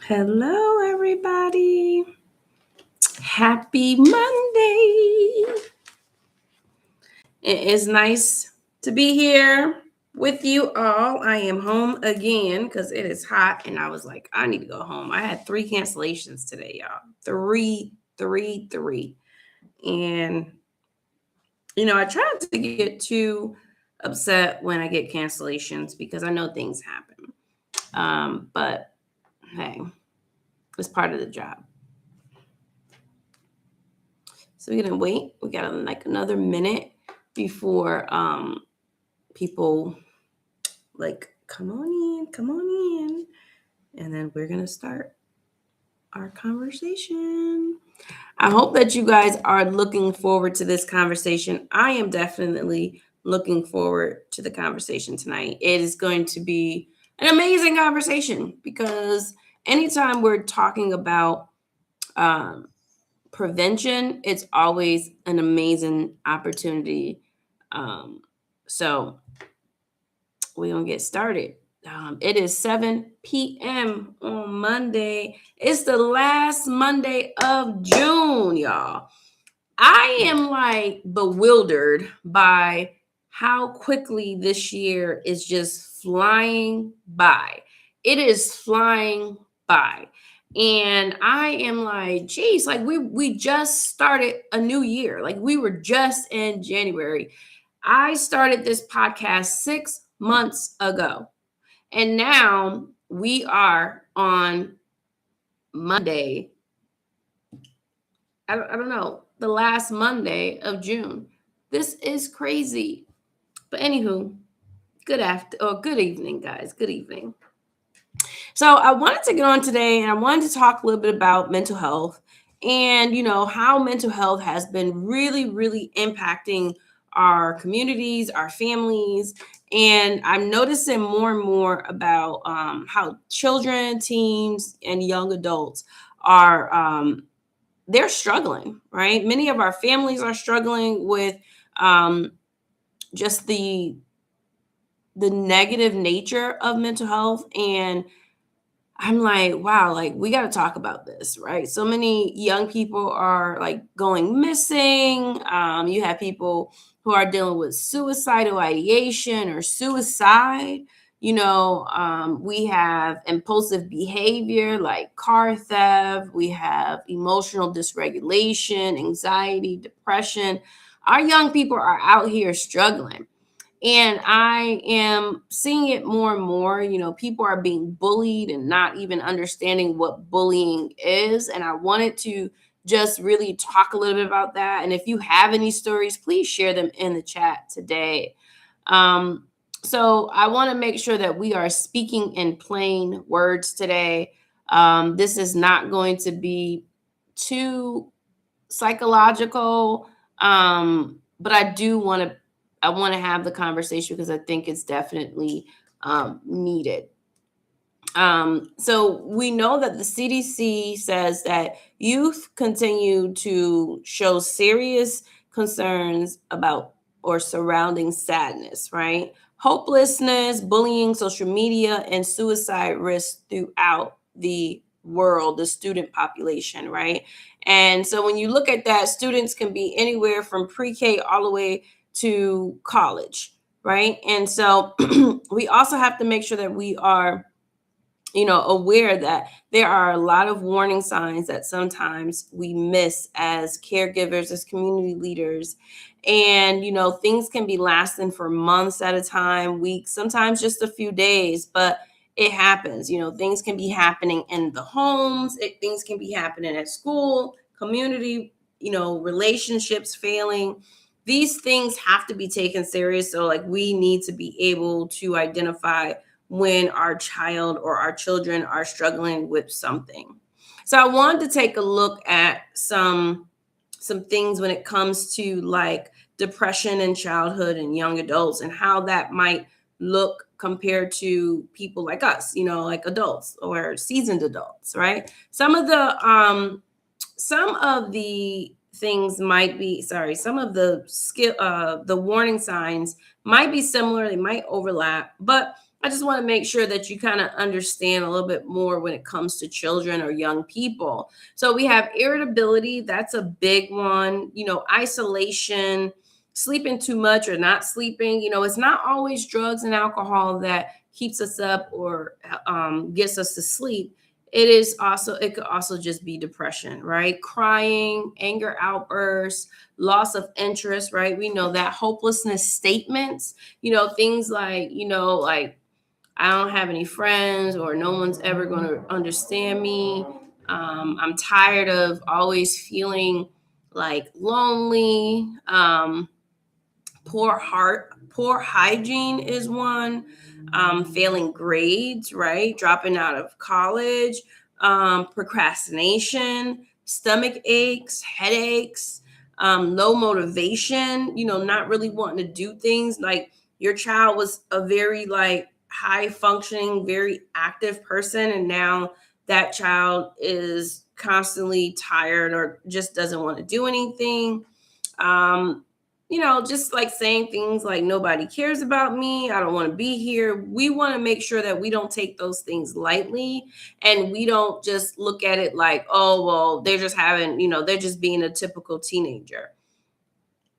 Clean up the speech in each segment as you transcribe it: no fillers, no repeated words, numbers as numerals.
Hello, everybody. Happy Monday. It is nice to be here with you all. I am home again because it is hot, and I was like, I need to go home. I had 3 cancellations today, y'all. Three. And, I try not to get too upset when I get cancellations because I know things happen. But hey, it's part of the job. So we're gonna wait. We got like another minute before people come on in, and then we're gonna start our conversation. I hope that you guys are looking forward to this conversation. I am definitely looking forward to the conversation tonight. It is going to be an amazing conversation because anytime we're talking about um, prevention, it's always an amazing opportunity. So we're going to get started. It is 7 p.m. on Monday. It's the last Monday of June, y'all. I am like bewildered by how quickly this year is just flying by. It is flying by. And I am like, geez, like we just started a new year. Like we were just in January. I started this podcast 6 months ago. And now we are on Monday. I don't know, the last Monday of June. This is crazy. But anywho, good evening, guys. Good evening. So I wanted to get on today and I wanted to talk a little bit about mental health and how mental health has been really, really impacting our communities, our families. And I'm noticing more and more about how children, teens, and young adults are they're struggling, right? Many of our families are struggling with um, just the negative nature of mental health. And I'm like, wow, like we got to talk about this, right? So many young people are like going missing. You have people who are dealing with suicidal ideation or suicide. We have impulsive behavior like car theft. We have emotional dysregulation, anxiety, depression. Our young people are out here struggling. And I am seeing it more and more. People are being bullied and not even understanding what bullying is. And I wanted to just really talk a little bit about that. And if you have any stories, please share them in the chat today. So I want to make sure that we are speaking in plain words today. This is not going to be too psychological, but I want to have the conversation because I think it's definitely needed. So we know that the CDC says that youth continue to show serious concerns about or surrounding sadness, right? Hopelessness, bullying, social media, and suicide risk throughout the world, the student population, right? And so when you look at that, students can be anywhere from pre-K all the way to college, right? And so we also have to make sure that we are aware that there are a lot of warning signs that sometimes we miss as caregivers, as community leaders. And, things can be lasting for months at a time, weeks, sometimes just a few days, but it happens. Things can be happening in the homes, things can be happening at school, community, relationships failing. These things have to be taken serious. So, like, we need to be able to identify when our child or our children are struggling with something. So I wanted to take a look at some things when it comes to like depression in childhood and young adults and how that might look compared to people like us, like adults or seasoned adults, right? Some of the things might be some of the warning signs might be similar, they might overlap, but I just want to make sure that you kind of understand a little bit more when it comes to children or young people. So we have irritability, that's a big one, isolation, sleeping too much or not sleeping. It's not always drugs and alcohol that keeps us up or gets us to sleep. It could also just be depression, right? Crying, anger outbursts, loss of interest, right? We know that hopelessness statements, things like I don't have any friends, or no one's ever going to understand me. I'm tired of always feeling like lonely. Poor hygiene is one. Failing grades, right? Dropping out of college, procrastination, stomach aches, headaches, low motivation, not really wanting to do things. Like your child was a very like high functioning, very active person, and now that child is constantly tired or just doesn't want to do anything. um just like saying things like nobody cares about me, I don't want to be here. We want to make sure that we don't take those things lightly, and we don't just look at it like, oh, well, they're just being a typical teenager.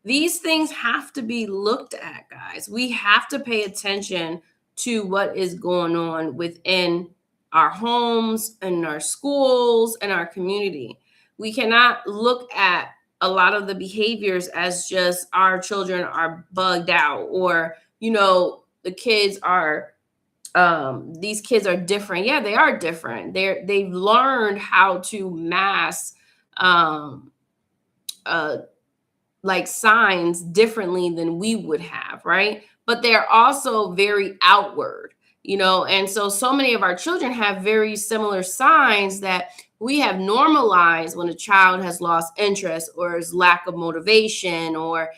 These things have to be looked at, guys. We have to pay attention to what is going on within our homes and our schools and our community. We cannot look at a lot of the behaviors as just our children are bugged out, or the kids are these kids are different. Yeah, they are different. They've learned how to mask um uh like signs differently than we would have, right? But they're also very outward, and so many of our children have very similar signs that we have normalized when a child has lost interest or is lack of motivation, or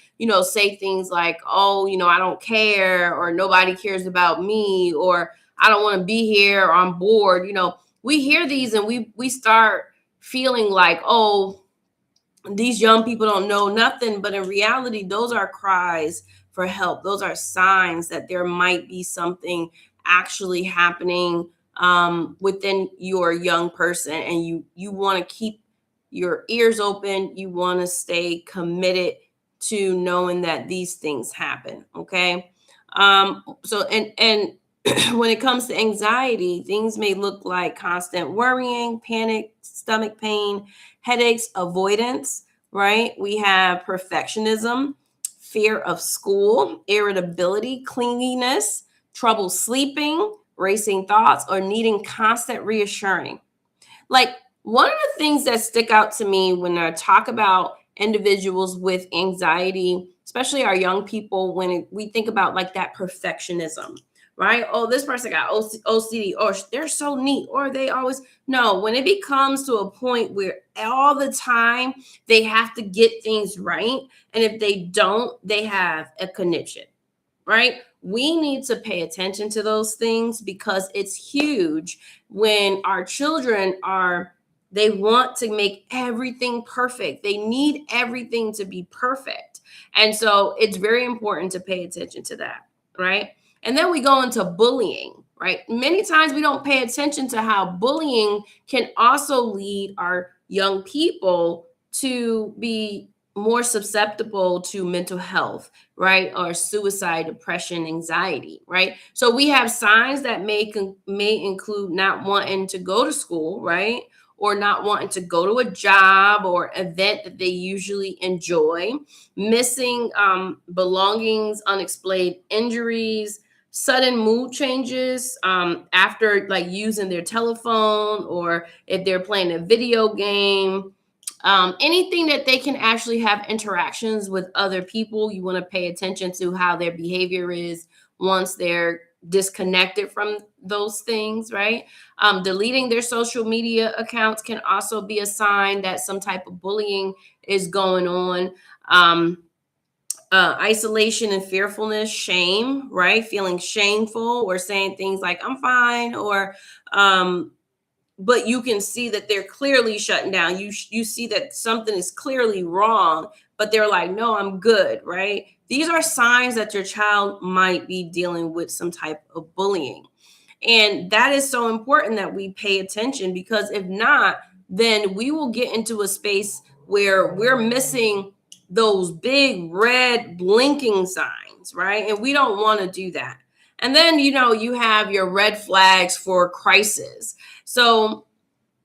say things like, oh, I don't care, or nobody cares about me, or I don't want to be here, or I'm bored. We hear these and we start feeling like, oh, these young people don't know nothing. But in reality, those are cries for help. Those are signs that there might be something actually happening within your young person, and you want to keep your ears open. You want to stay committed to knowing that these things happen. Okay. So and when it comes to anxiety, things may look like constant worrying, panic, stomach pain, headaches, avoidance, right? We have perfectionism, fear of school, irritability, clinginess, trouble sleeping, racing thoughts, or needing constant reassuring. Like, one of the things that stick out to me when I talk about individuals with anxiety, especially our young people, we think about like that perfectionism, right? Oh, this person got OCD, or they're so neat, or they always, no, when it becomes to a point where all the time they have to get things right, and if they don't, they have a conniption, right? We need to pay attention to those things because it's huge when our children they want to make everything perfect. They need everything to be perfect. And so it's very important to pay attention to that, right? And then we go into bullying, right? Many times we don't pay attention to how bullying can also lead our young people to be more susceptible to mental health, right? Or suicide, depression, anxiety, right? So we have signs that may include not wanting to go to school, right? Or not wanting to go to a job or event that they usually enjoy, missing belongings, unexplained injuries, sudden mood changes after like using their telephone, or if they're playing a video game, anything that they can actually have interactions with other people. You want to pay attention to how their behavior is once they're disconnected from those things, right? Deleting their social media accounts can also be a sign that some type of bullying is going on. Isolation and fearfulness, shame, right? Feeling shameful or saying things like, I'm fine, or but you can see that they're clearly shutting down. You see that something is clearly wrong, but they're like, no, I'm good, right? these are signs that your child might be dealing with some type of bullying. And that is so important that we pay attention, because if not, then we will get into a space where we're missing those big red blinking signs, right? And we don't want to do that. And then, you have your red flags for crisis. So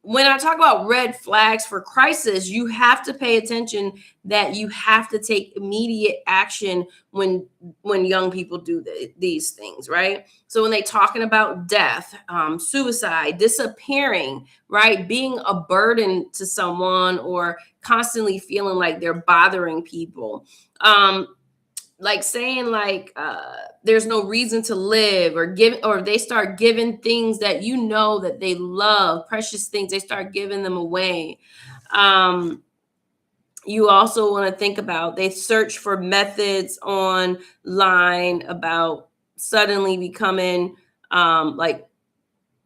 when I talk about red flags for crisis, you have to pay attention that you have to take immediate action when young people do these things, right? So when they talking about death, suicide, disappearing, right, being a burden to someone, or constantly feeling like they're bothering people, like saying like there's no reason to live, or they start giving things that that they love, precious things, they start giving them away. You also want to think about, they search for methods online about suddenly becoming like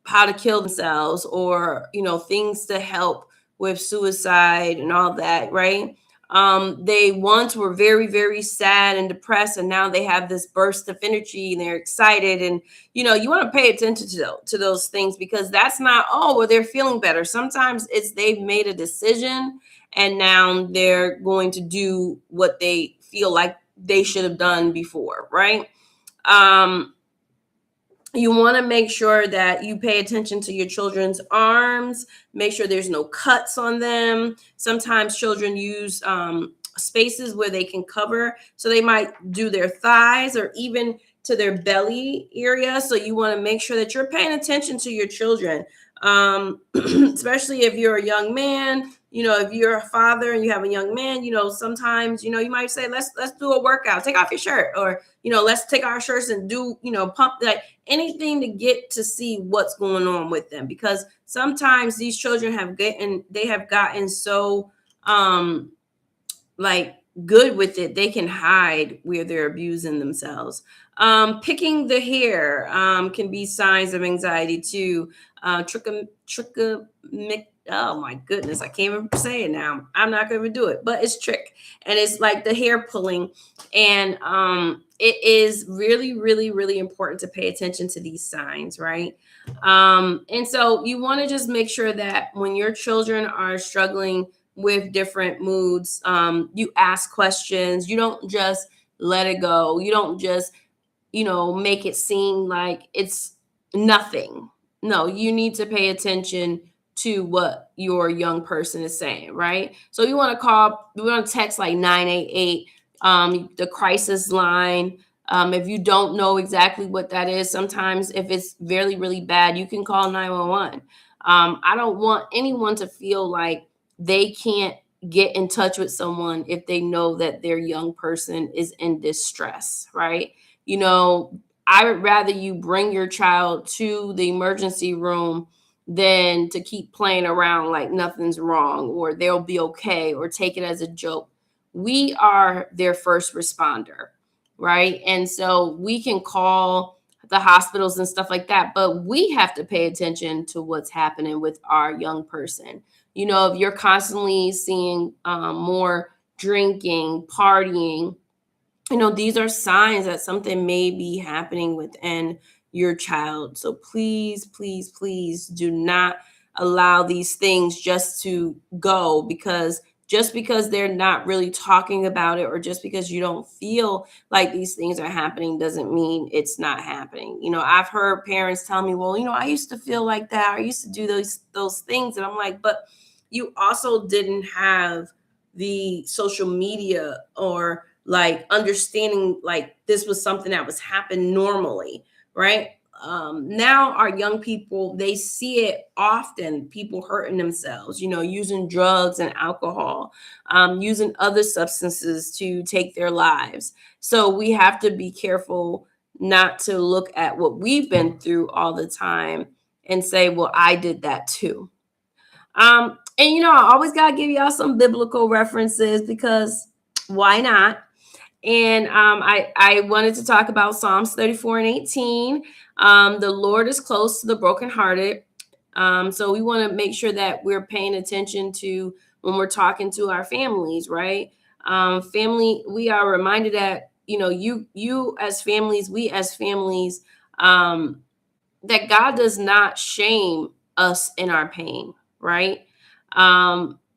how to kill themselves, or things to help with suicide and all that, right? They once were very, very sad and depressed, and now they have this burst of energy and they're excited. And you want to pay attention to those things, because that's not, oh well, they're feeling better. Sometimes it's they've made a decision and now they're going to do what they feel like they should have done before, right? um you want to make sure that you pay attention to your children's arms. Make sure there's no cuts on them. Sometimes children use spaces where they can cover, so they might do their thighs or even to their belly area. So you want to make sure that you're paying attention to your children, especially if you're a young man. If you're a father and you have a young man, sometimes you might say, let's do a workout, take off your shirt, or let's take our shirts and do pump, like anything to get to see what's going on with them. Because sometimes these children have gotten so like good with it, they can hide where they're abusing themselves. Picking the hair can be signs of anxiety too. Oh my goodness, I can't even say it now. I'm not going to do it, but it's trick, and it's like the hair pulling. And it is really, really, really important to pay attention to these signs, right? And so you want to just make sure that when your children are struggling with different moods, you ask questions. You don't just let it go. You don't just make it seem like it's nothing. No, you need to pay attention to what your young person is saying, right? So you want to text like 988, the crisis line. If you don't know exactly what that is, sometimes if it's really, really bad, you can call 911. I don't want anyone to feel like they can't get in touch with someone if they know that their young person is in distress, right? I would rather you bring your child to the emergency room than to keep playing around like nothing's wrong, or they'll be okay, or take it as a joke. We are their first responder, right? And so we can call the hospitals and stuff like that, but we have to pay attention to what's happening with our young person. If you're constantly seeing more drinking, partying, these are signs that something may be happening within your child. So please, please, please do not allow these things just to go, because just because they're not really talking about it, or just because you don't feel like these things are happening, doesn't mean it's not happening. I've heard parents tell me, well, I used to feel like that. I used to do those things. And I'm like, but you also didn't have the social media, or like understanding like this was something that was happening normally, right? Now our young people, they see it often, people hurting themselves, using drugs and alcohol, using other substances to take their lives. So we have to be careful not to look at what we've been through all the time and say, well, I did that too. And I always gotta give y'all some biblical references, because why not? And I wanted to talk about Psalms 34 and 18. The Lord is close to the brokenhearted. So we want to make sure that we're paying attention to when we're talking to our families, right? Family, we are reminded that you as families, we as families, um, that God does not shame us in our pain, right?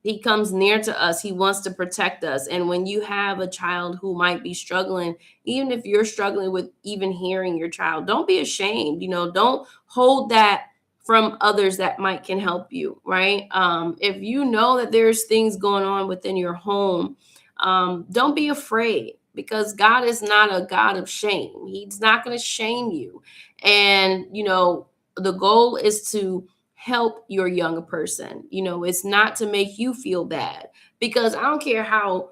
He comes near to us. He wants to protect us. And when you have a child who might be struggling, even if you're struggling with even hearing your child, don't be ashamed. Don't hold that from others that might can help you, right? If you know that there's things going on within your home, don't be afraid, because God is not a God of shame. He's not going to shame you. And the goal is to help your younger person. It's not to make you feel bad, because I don't care how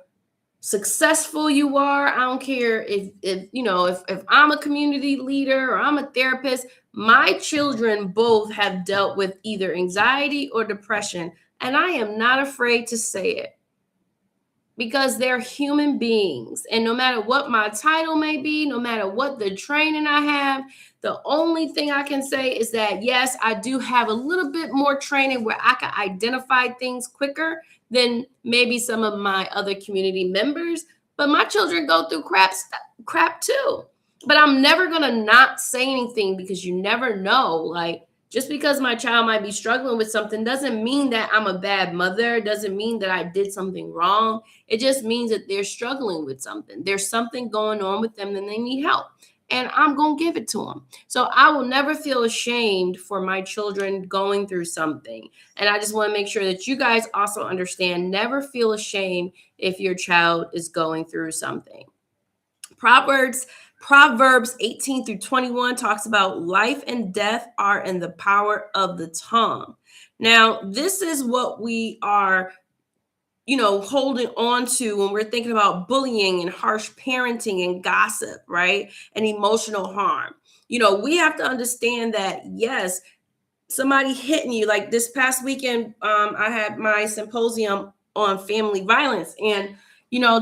successful you are. I don't care if I'm a community leader or I'm a therapist. My children both have dealt with either anxiety or depression, and I am not afraid to say it, because they're human beings. And no matter what my title may be, no matter what the training I have, the only thing I can say is that, yes, I do have a little bit more training where I can identify things quicker than maybe some of my other community members. But my children go through crap too. But I'm never going to not say anything, because you never know. Like, just because my child might be struggling with something doesn't mean that I'm a bad mother, doesn't mean that I did something wrong. It just means that they're struggling with something. There's something going on with them and they need help. And I'm going to give it to them. So I will never feel ashamed for my children going through something. And I just want to make sure that you guys also understand, never feel ashamed if your child is going through something. Proverbs 18-21 talks about life and death are in the power of the tongue. Now, this is what we are holding on to when we're thinking about bullying and harsh parenting and gossip, right? And emotional harm. We have to understand that, yes, somebody hitting you. Like this past weekend, I had my symposium on family violence, and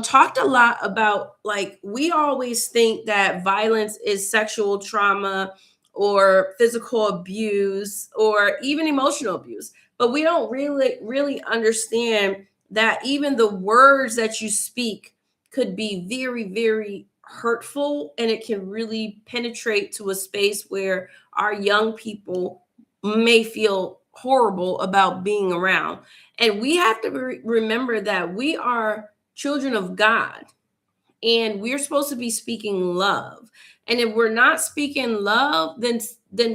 talked a lot about, like, we always think that violence is sexual trauma or physical abuse or even emotional abuse, but we don't really understand that even the words that you speak could be very, very hurtful, and it can really penetrate to a space where our young people may feel horrible about being around. And we have to remember that we are children of God, and we're supposed to be speaking love. And if we're not speaking love, then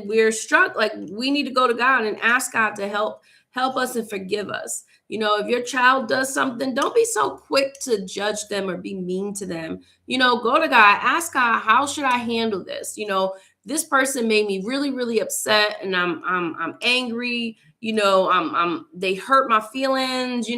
we're struck. Like, we need to go to God and ask God to help us and forgive us. If your child does something, don't be so quick to judge them or be mean to them. Go to God, ask God, how should I handle this? This person made me really, really upset, and I'm angry. They hurt my feelings.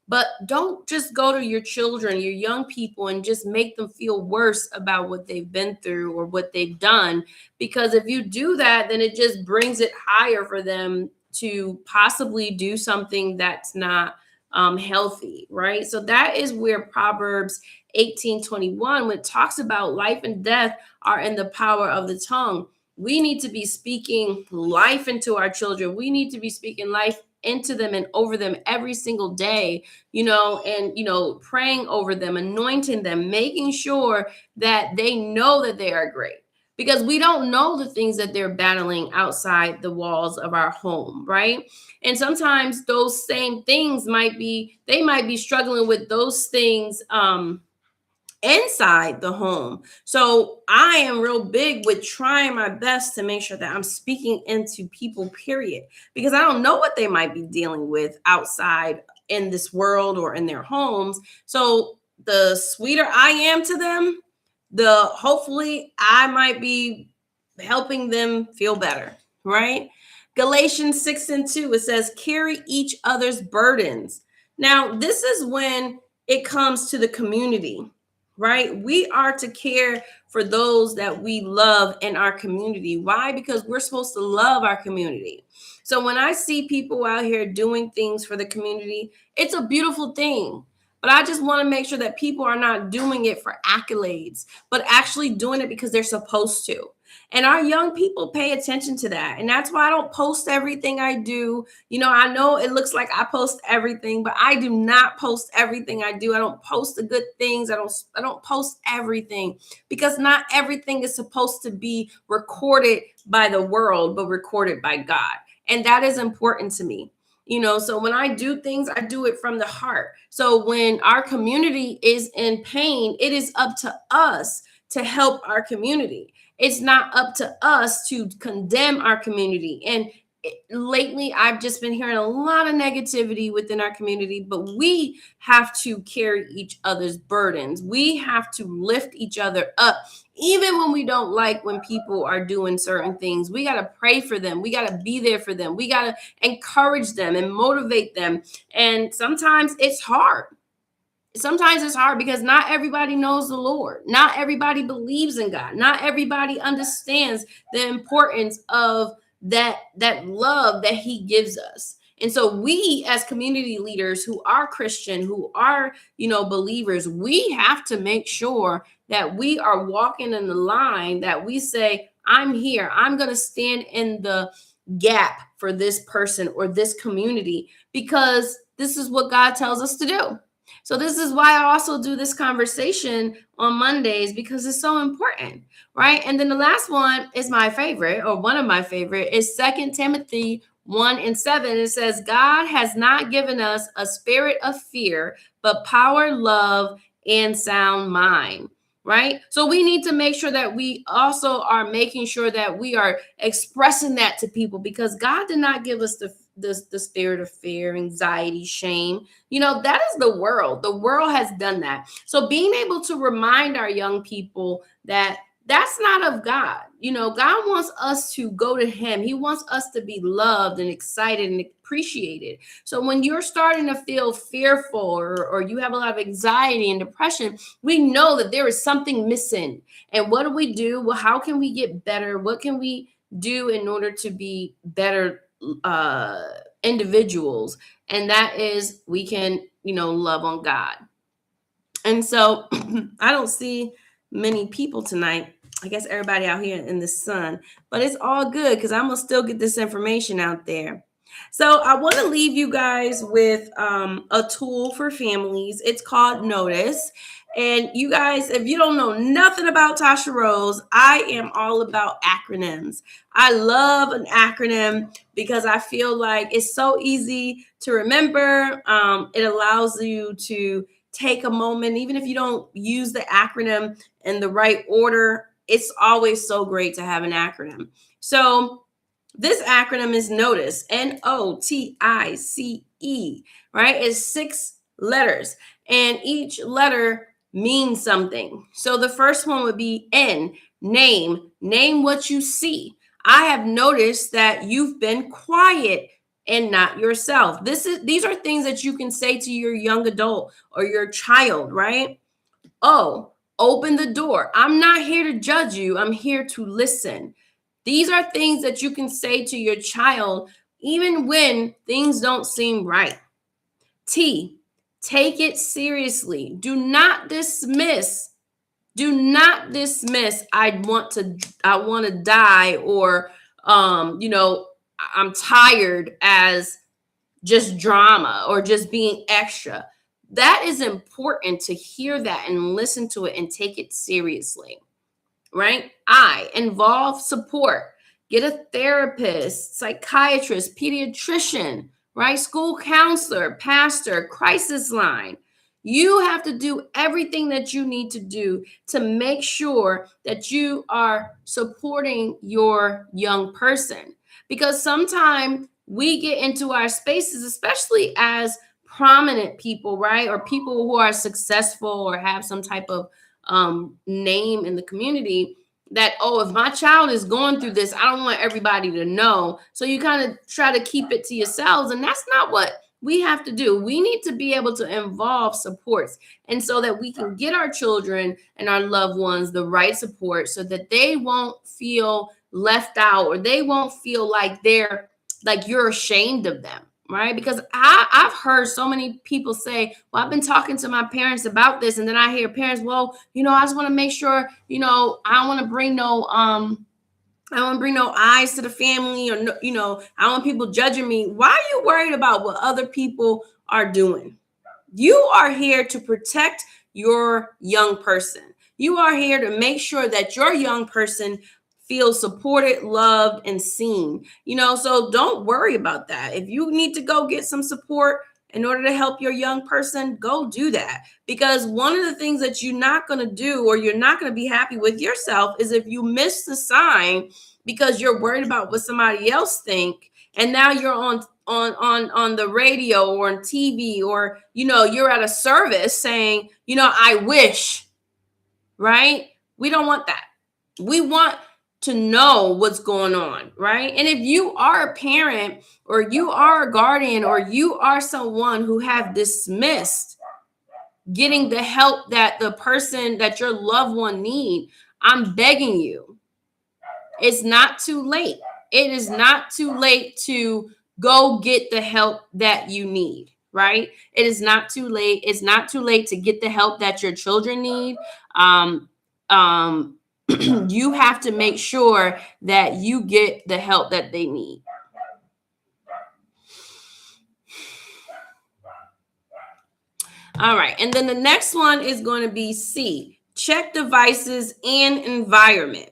But don't just go to your children, your young people, and just make them feel worse about what they've been through or what they've done. Because if you do that, then it just brings it higher for them to possibly do something that's not healthy, right? So that is where Proverbs 18:21, when it talks about life and death are in the power of the tongue. We need to be speaking life into our children. We need to be speaking life into them and over them every single day, and praying over them, anointing them, making sure that they know that they are great, because we don't know the things that they're battling outside the walls of our home, right? And sometimes those same things they might be struggling with those things inside the home. So I am real big with trying my best to make sure that I'm speaking into people, period, because I don't know what they might be dealing with outside in this world or in their homes. So the sweeter I am to them, the hopefully I might be helping them feel better, right? Galatians 6:2, it says, carry each other's burdens. Now, this is when it comes to the community, right? We are to care for those that we love in our community. Why? Because we're supposed to love our community. So when I see people out here doing things for the community, it's a beautiful thing. But I just want to make sure that people are not doing it for accolades, but actually doing it because they're supposed to. And our young people pay attention to that. And that's why I don't post everything I do. I know it looks like I post everything, but I do not post everything I do. I don't post the good things. I don't post everything, because not everything is supposed to be recorded by the world, but recorded by God. And that is important to me. So when I do things, I do it from the heart. So when our community is in pain, it is up to us to help our community. It's not up to us to condemn our community. And lately, I've just been hearing a lot of negativity within our community, but we have to carry each other's burdens. We have to lift each other up. Even when we don't like when people are doing certain things, we got to pray for them. We got to be there for them. We got to encourage them and motivate them. And sometimes it's hard. Because not everybody knows the Lord. Not everybody believes in God. Not everybody understands the importance of that love that he gives us. And so we, as community leaders who are Christian, who are, believers, we have to make sure that we are walking in the line, that we say, I'm here. I'm going to stand in the gap for this person or this community, because this is what God tells us to do. So this is why I also do this conversation on Mondays, because it's so important, right? And then the last one is my favorite, or one of my favorite, is 2 Timothy 1:7. It says, God has not given us a spirit of fear, but power, love, and sound mind, right? So we need to make sure that we also are making sure that we are expressing that to people, because God did not give us the spirit of fear, anxiety, shame. That is the world. The world has done that. So being able to remind our young people that that's not of God. God wants us to go to him. He wants us to be loved and excited and appreciated. So when you're starting to feel fearful, or you have a lot of anxiety and depression, we know that there is something missing. And what do we do? Well, how can we get better? What can we do in order to be better individuals? And that is, we can love on God. And so I don't see many people tonight. I guess everybody out here in the sun, but it's all good, because I'm gonna still get this information out there. So I want to leave you guys with a tool for families. It's called Notice. And you guys, if you don't know nothing about Tasha Rose, I am all about acronyms. I love an acronym because I feel like it's so easy to remember. It allows you to take a moment, even if you don't use the acronym in the right order. It's always so great to have an acronym. So this acronym is Notice, Notice, right? It's 6 letters, and each letter means something. So the first one would be N, name. Name what you see. I have noticed that you've been quiet and not yourself. These are things that you can say to your young adult or your child, right? O, open the door. I'm not here to judge you. I'm here to listen. These are things that you can say to your child even when things don't seem right. T, take it seriously. Do not dismiss. Do not dismiss. I want to die, or I'm tired, as just drama or just being extra. That is important to hear that and listen to it and take it seriously, right? I, involve support. Get a therapist, psychiatrist, pediatrician, right? School counselor, pastor, crisis line. You have to do everything that you need to do to make sure that you are supporting your young person. Because sometimes we get into our spaces, especially as prominent people, right? Or people who are successful or have some type of name in the community, that, oh, if my child is going through this, I don't want everybody to know. So you kind of try to keep it to yourselves. And that's not what we have to do. We need to be able to involve supports, and so that we can get our children and our loved ones the right support, so that they won't feel left out, or they won't feel like you're ashamed of them. Right? Because I've heard so many people say, well, I've been talking to my parents about this. And then I hear parents, well, I just want to make sure, I don't want to bring no I don't want to bring no eyes to the family, or no, I don't want people judging me. Why are you worried about what other people are doing? You are here to protect your young person. You are here to make sure that your young person feels supported, loved, and seen. So don't worry about that. If you need to go get some support in order to help your young person, go do that. Because one of the things that you're not going to do, or you're not going to be happy with yourself, is if you miss the sign because you're worried about what somebody else think, and now you're on the radio or on TV, or you're at a service saying, I wish, right? We don't want that. We want to know what's going on, right? And if you are a parent, or you are a guardian, or you are someone who have dismissed getting the help that the person that your loved one need, I'm begging you, it's not too late. It is not too late to go get the help that you need, right? It is not too late. It's not too late to get the help that your children need. Um, um, you have to make sure that you get the help that they need. All right. And then the next one is going to be C, check devices and environment.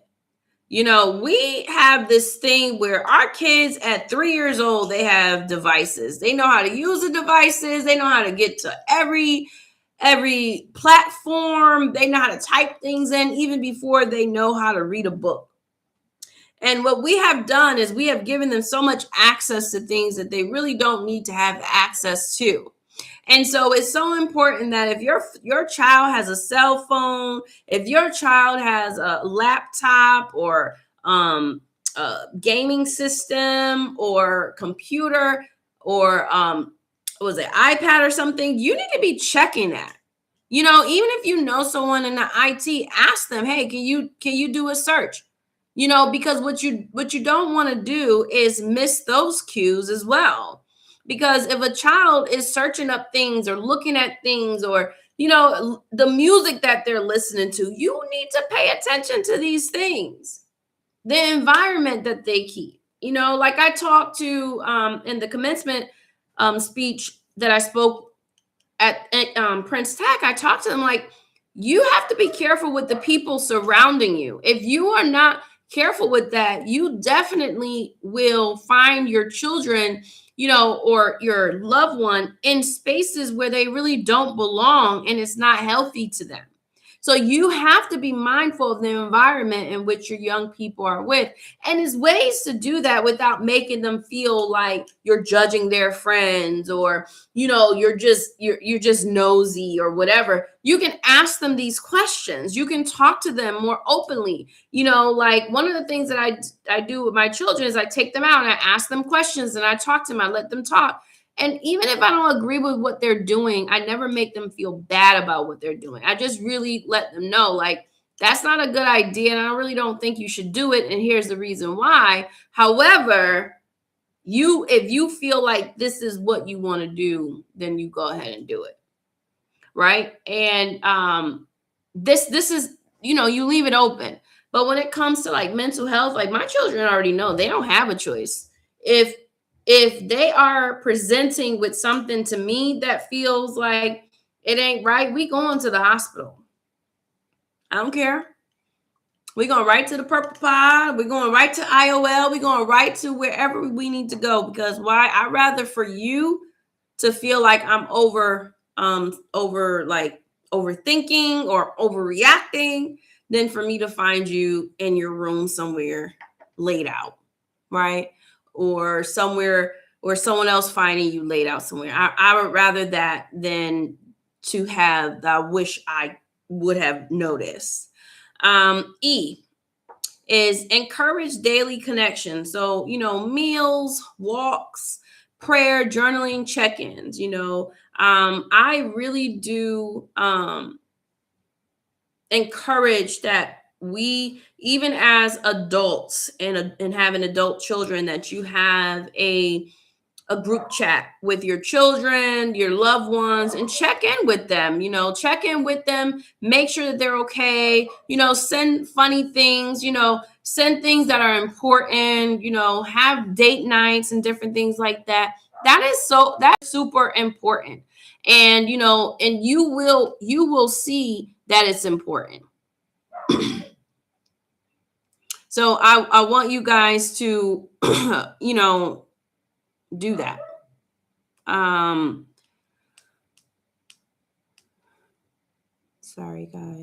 We have this thing where our kids at 3 years old, they have devices. They know how to use the devices. They know how to get to every platform. They know how to type things in even before they know how to read a book. And what we have done is we have given them so much access to things that they really don't need to have access to. And so it's so important that if your child has a cell phone, if your child has a laptop, or a gaming system, or computer, or was it iPad or something, you need to be checking that. Even if you know someone in the IT, ask them, hey, can you do a search? Because what you don't want to do is miss those cues as well. Because if a child is searching up things, or looking at things, or the music that they're listening to, you need to pay attention to these things. The environment that they keep. Like I talked to in the commencement speech that I spoke at Prince Tech, I talked to them like, you have to be careful with the people surrounding you. If you are not careful with that, you definitely will find your children, or your loved one, in spaces where they really don't belong, and it's not healthy to them. So you have to be mindful of the environment in which your young people are with. And there's ways to do that without making them feel like you're judging their friends, or you're just nosy or whatever. You can ask them these questions. You can talk to them more openly. Like one of the things that I do with my children is I take them out and I ask them questions, and I talk to them, I let them talk. And even if I don't agree with what they're doing, I never make them feel bad about what they're doing. I just really let them know, like, that's not a good idea, and I really don't think you should do it, and here's the reason why. However, if you feel like this is what you want to do, then you go ahead and do it. Right? And this is, you leave it open. But when it comes to like mental health, like my children already know they don't have a choice. If they are presenting with something to me that feels like it ain't right, we going to the hospital. I don't care. We're going right to the Purple Pod. We're going right to IOL. We're going right to wherever we need to go. Because why? I'd rather for you to feel like I'm overthinking or overreacting than for me to find you in your room somewhere laid out, right? Or somewhere, or someone else finding you laid out somewhere. I would rather that than to have the wish I would have noticed. E is encourage daily connection. So, meals, walks, prayer, journaling, check-ins. I really do encourage that we, even as adults and having adult children, that you have a a group chat with your children, your loved ones, and check in with them. Check in with them, make sure that they're okay. Send funny things, send things that are important, have date nights and different things like that. That's super important. And and you will see that it's important. So I want you guys to do that. Sorry guys.